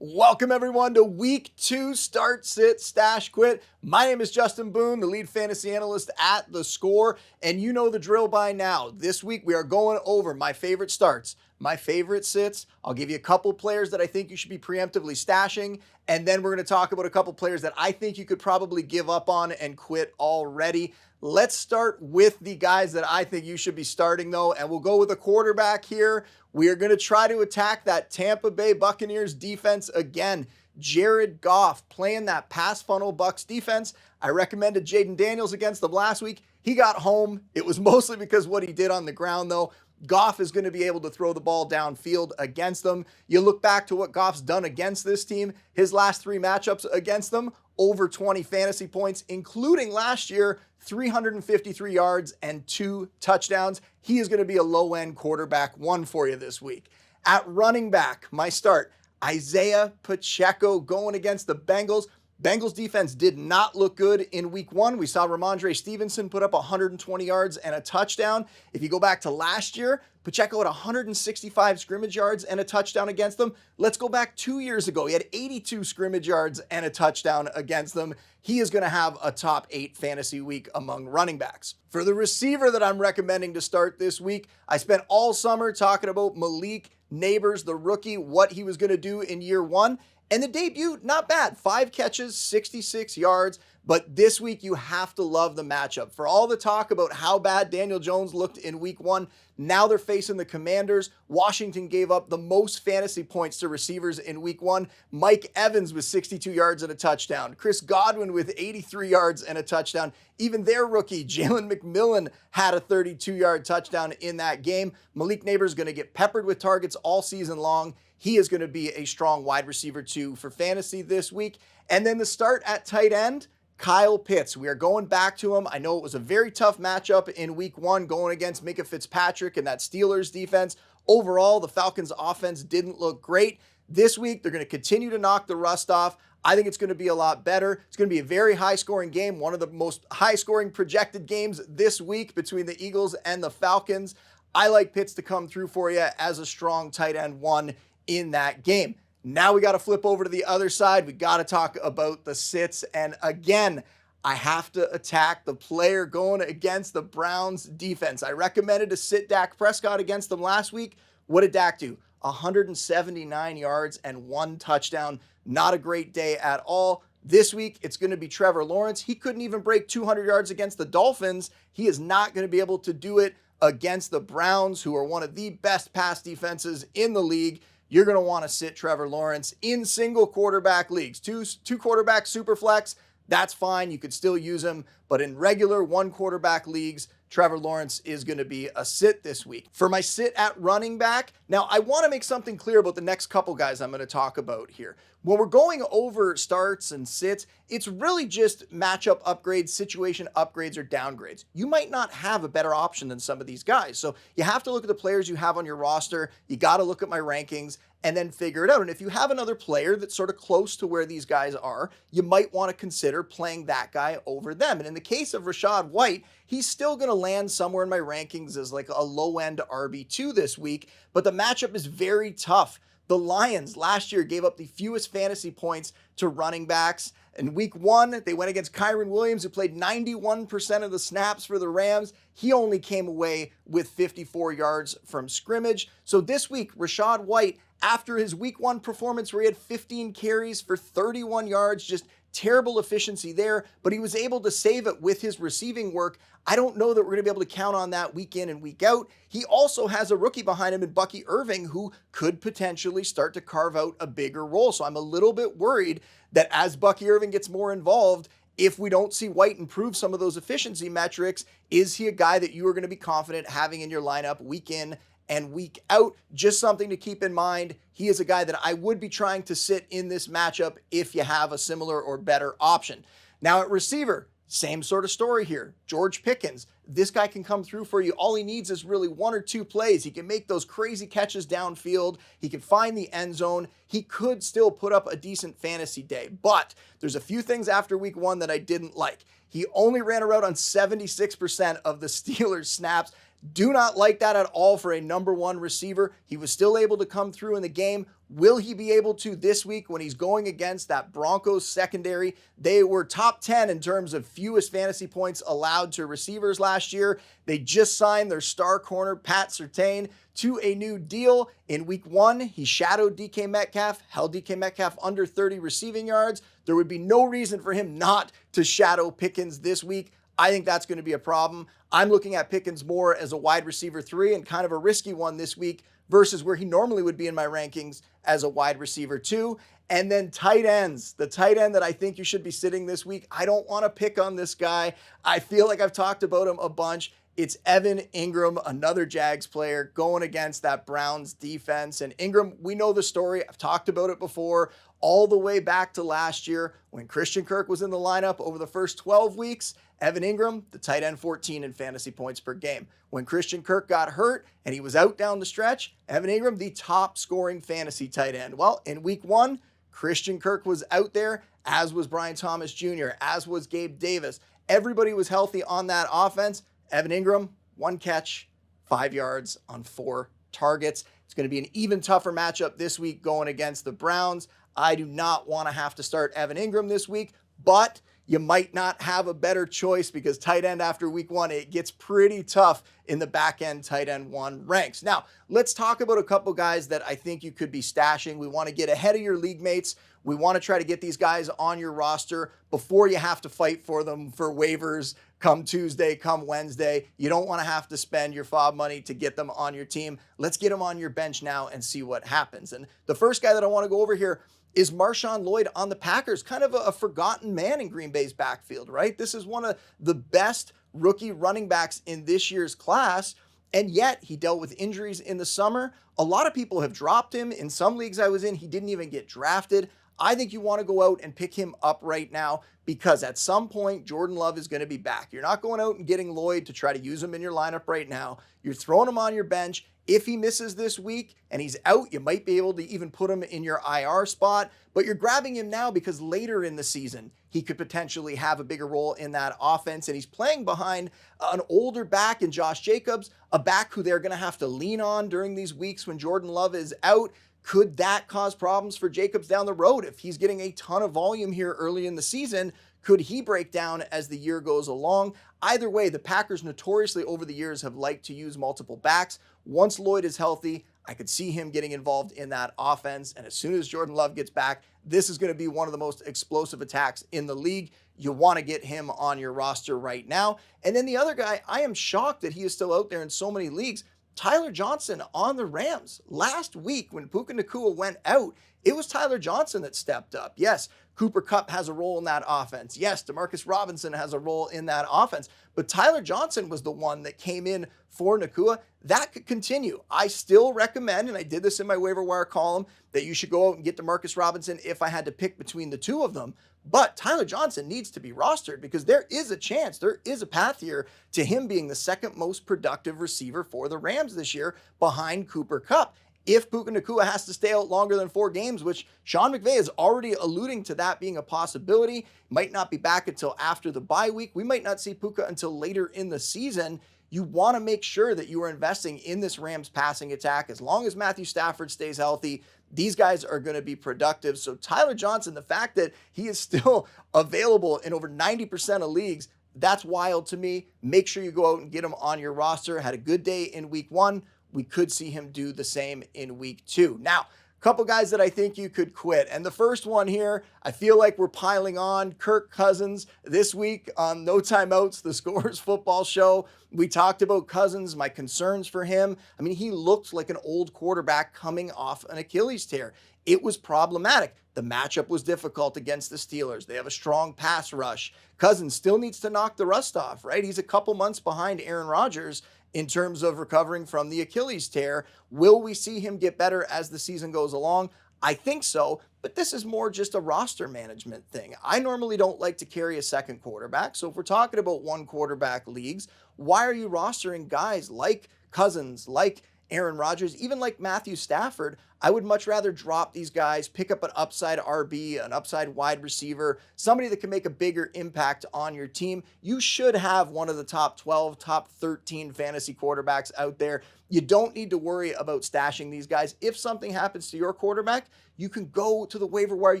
Welcome everyone to week 2 Start, Sit, Stash, Quit. My name is Justin Boone, the lead fantasy analyst at theScore, and you know the drill by now. This week we are going over my favorite starts, my favorite sits. I'll give you a couple players that I think you should be preemptively stashing, and then we're going to talk about a couple players that I think you could probably give up on and quit already. Let's start with the guys that I think you should be starting though, and we'll go with a quarterback here. We are going to try to attack that Tampa Bay Buccaneers defense again. Jared Goff playing that pass funnel Bucs defense. I recommended Jaden Daniels against them last week. He got home. It was mostly because what he did on the ground though. Goff is going to be able to throw the ball downfield against them. You look back to what Goff's done against this team, his last 3 matchups against them, over 20 fantasy points, including last year, 353 yards and 2 touchdowns. He is going to be a low-end quarterback 1 for you this week. At running back, my start, Isaiah Pacheco going against the Bengals. Bengals defense did not look good in week 1. We saw Ramondre Stevenson put up 120 yards and a touchdown. If you go back to last year, Pacheco had 165 scrimmage yards and a touchdown against them. Let's go back 2 years ago. He had 82 scrimmage yards and a touchdown against them. He is going to have a top 8 fantasy week among running backs. For the receiver that I'm recommending to start this week, I spent all summer talking about Malik Neighbors, the rookie, what he was going to do in year 1. And the debut, not bad. 5 catches, 66 yards. But this week, you have to love the matchup. For all the talk about how bad Daniel Jones looked in week 1, now they're facing the Commanders. Washington gave up the most fantasy points to receivers in week 1. Mike Evans with 62 yards and a touchdown. Chris Godwin with 83 yards and a touchdown. Even their rookie, Jalen McMillan, had a 32-yard touchdown in that game. Malik Neighbors is going to get peppered with targets all season long. He is going to be a strong wide receiver too for fantasy this week. And then the start at tight end, Kyle Pitts. We are going back to him. I know it was a very tough matchup in week 1 going against Minka Fitzpatrick and that Steelers defense. Overall, the Falcons offense didn't look great. This week, they're going to continue to knock the rust off. I think it's going to be a lot better. It's going to be a very high-scoring game, one of the most high-scoring projected games this week between the Eagles and the Falcons. I like Pitts to come through for you as a strong tight end 1 in that game. Now we got to flip over to the other side. We got to talk about the sits. And again, I have to attack the player going against the Browns defense. I recommended to sit Dak Prescott against them last week. What did Dak do? 179 yards and 1 touchdown. Not a great day at all. This week, it's going to be Trevor Lawrence. He couldn't even break 200 yards against the Dolphins. He is not going to be able to do it against the Browns, who are one of the best pass defenses in the league. You're going to want to sit Trevor Lawrence in single quarterback leagues. Two quarterback super flex, that's fine. You could still use him. But in regular 1 quarterback leagues, Trevor Lawrence is going to be a sit this week. For my sit at running back, now I want to make something clear about the next couple guys I'm going to talk about here. When we're going over starts and sits, it's really just matchup upgrades, situation upgrades, or downgrades. You might not have a better option than some of these guys. So you have to look at the players you have on your roster. You got to look at my rankings and then figure it out. And if you have another player that's sort of close to where these guys are, you might want to consider playing that guy over them. And in the case of Rachaad White, he's still going to land somewhere in my rankings as like a low-end RB2 this week, but the matchup is very tough. The Lions last year gave up the fewest fantasy points to running backs. In week 1, they went against Kyren Williams, who played 91% of the snaps for the Rams. He only came away with 54 yards from scrimmage. So this week, Rachaad White, after his week 1 performance where he had 15 carries for 31 yards, just terrible efficiency there, but he was able to save it with his receiving work. I don't know that we're going to be able to count on that week in and week out. He also has a rookie behind him in Bucky Irving who could potentially start to carve out a bigger role. So I'm a little bit worried that as Bucky Irving gets more involved, if we don't see White improve some of those efficiency metrics, is he a guy that you are going to be confident having in your lineup week in and week out? Just something to keep in mind. He is a guy that I would be trying to sit in this matchup if you have a similar or better option. Now at receiver, same sort of story here. George Pickens, this guy can come through for you. All he needs is really 1 or 2 plays. He can make those crazy catches downfield. He can find the end zone. He could still put up a decent fantasy day, but there's a few things after week 1 that I didn't like. He only ran a route on 76% of the Steelers' snaps. Do not like that at all for a number one receiver. He was still able to come through in the game. Will he be able to this week when he's going against that Broncos secondary? They were top 10 in terms of fewest fantasy points allowed to receivers last year. They just signed their star corner, Pat Surtain, to a new deal. In week 1, he shadowed DK Metcalf, held DK Metcalf under 30 receiving yards. There would be no reason for him not to shadow Pickens this week. I think that's going to be a problem. I'm looking at Pickens more as a wide receiver 3 and kind of a risky one this week versus where he normally would be in my rankings as a wide receiver 2. And then tight ends, the tight end that I think you should be sitting this week. I don't want to pick on this guy. I feel like I've talked about him a bunch. It's Evan Ingram, another Jags player going against that Browns defense. And Ingram, we know the story. I've talked about it before, all the way back to last year when Christian Kirk was in the lineup over the first 12 weeks. Evan Ingram, the tight end 14 in fantasy points per game. When Christian Kirk got hurt and he was out down the stretch, Evan Ingram, the top scoring fantasy tight end. Well, in week 1, Christian Kirk was out there, as was Brian Thomas Jr., as was Gabe Davis. Everybody was healthy on that offense. Evan Ingram, 1 catch, 5 yards on 4 targets. It's going to be an even tougher matchup this week going against the Browns. I do not want to have to start Evan Ingram this week, but you might not have a better choice because tight end after week 1, it gets pretty tough in the back end tight end 1 ranks. Now, let's talk about a couple guys that I think you could be stashing. We want to get ahead of your league mates. We want to try to get these guys on your roster before you have to fight for them for waivers come Tuesday, come Wednesday. You don't want to have to spend your FOB money to get them on your team. Let's get them on your bench now and see what happens. And the first guy that I want to go over here is Marshawn Lloyd on the Packers, kind of a forgotten man in Green Bay's backfield, right? This is one of the best rookie running backs in this year's class, and yet he dealt with injuries in the summer. A lot of people have dropped him. In some leagues I was in, he didn't even get drafted. I think you want to go out and pick him up right now because at some point, Jordan Love is going to be back. You're not going out and getting Lloyd to try to use him in your lineup right now. You're throwing him on your bench. If he misses this week and he's out, you might be able to even put him in your IR spot, but you're grabbing him now because later in the season, he could potentially have a bigger role in that offense. And he's playing behind an older back in Josh Jacobs, a back who they're going to have to lean on during these weeks when Jordan Love is out. Could that cause problems for Jacobs down the road? If he's getting a ton of volume here early in the season, could he break down as the year goes along? Either way, the Packers notoriously over the years have liked to use multiple backs. Once Lloyd is healthy, I could see him getting involved in that offense. And as soon as Jordan Love gets back, this is going to be one of the most explosive attacks in the league. You want to get him on your roster right now. And then the other guy, I am shocked that he is still out there in so many leagues. Tyler Johnson on the Rams. Last week when Puka Nacua went out, it was Tyler Johnson that stepped up. Yes, Cooper Kupp has a role in that offense. Yes, Demarcus Robinson has a role in that offense. But Tyler Johnson was the one that came in for Nacua. That could continue. I still recommend, and I did this in my waiver wire column, that you should go out and get Demarcus Robinson if I had to pick between the two of them. But Tyler Johnson needs to be rostered because there is a chance, there is a path here to him being the second most productive receiver for the Rams this year behind Cooper Kupp. If Puka Nacua has to stay out longer than 4 games, which Sean McVay is already alluding to that being a possibility, might not be back until after the bye week. We might not see Puka until later in the season. You want to make sure that you are investing in this Rams passing attack. As long as Matthew Stafford stays healthy, these guys are going to be productive. So Tyler Johnson, the fact that he is still available in over 90% of leagues, that's wild to me. Make sure you go out and get him on your roster. Had a good day in week 1. We could see him do the same in week 2. Now, a couple guys that I think you could quit. And the first one here, I feel like we're piling on Kirk Cousins this week on No Timeouts, the Scores football show. We talked about Cousins, my concerns for him. I mean, he looked like an old quarterback coming off an Achilles tear. It was problematic. The matchup was difficult against the Steelers. They have a strong pass rush. Cousins still needs to knock the rust off, right? He's a couple months behind Aaron Rodgers in terms of recovering from the Achilles tear. Will we see him get better as the season goes along? I think so, but this is more just a roster management thing. I normally don't like to carry a second quarterback, so if we're talking about one quarterback leagues, why are you rostering guys like Cousins, like Aaron Rodgers, even like Matthew Stafford, I would much rather drop these guys, pick up an upside RB, an upside wide receiver, somebody that can make a bigger impact on your team. You should have one of the top 12, top 13 fantasy quarterbacks out there. You don't need to worry about stashing these guys. If something happens to your quarterback, you can go to the waiver wire. You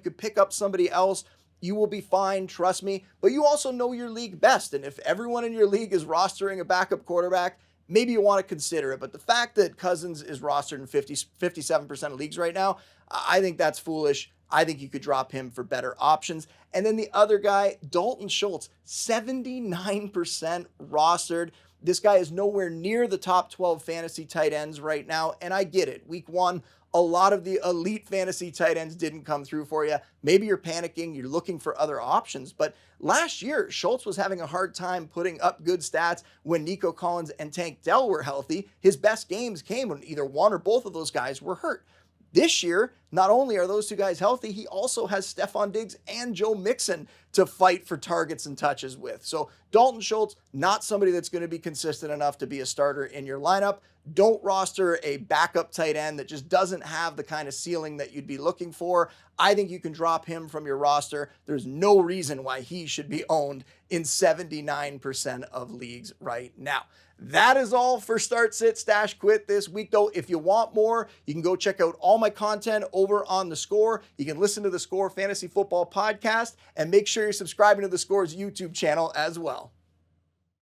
could pick up somebody else. You will be fine, trust me. But you also know your league best. And if everyone in your league is rostering a backup quarterback, maybe you want to consider it. But the fact that Cousins is rostered in 57% of leagues right now, I think that's foolish. I think you could drop him for better options. And then the other guy, Dalton Schultz, 79% rostered. This guy is nowhere near the top 12 fantasy tight ends right now. And I get it. Week 1, a lot of the elite fantasy tight ends didn't come through for you. Maybe you're panicking, you're looking for other options. But last year, Schultz was having a hard time putting up good stats when Nico Collins and Tank Dell were healthy. His best games came when either one or both of those guys were hurt. This year, not only are those two guys healthy, he also has Stephon Diggs and Joe Mixon to fight for targets and touches with. So Dalton Schultz, not somebody that's going to be consistent enough to be a starter in your lineup. Don't roster a backup tight end that just doesn't have the kind of ceiling that you'd be looking for. I think you can drop him from your roster. There's no reason why he should be owned in 79% of leagues right now. That is all for Start, Sit, Stash, Quit this week, though. If you want more, you can go check out all my content over on theScore. You can listen to theScore Fantasy Football Podcast, and make sure you're subscribing to theScore's YouTube channel as well.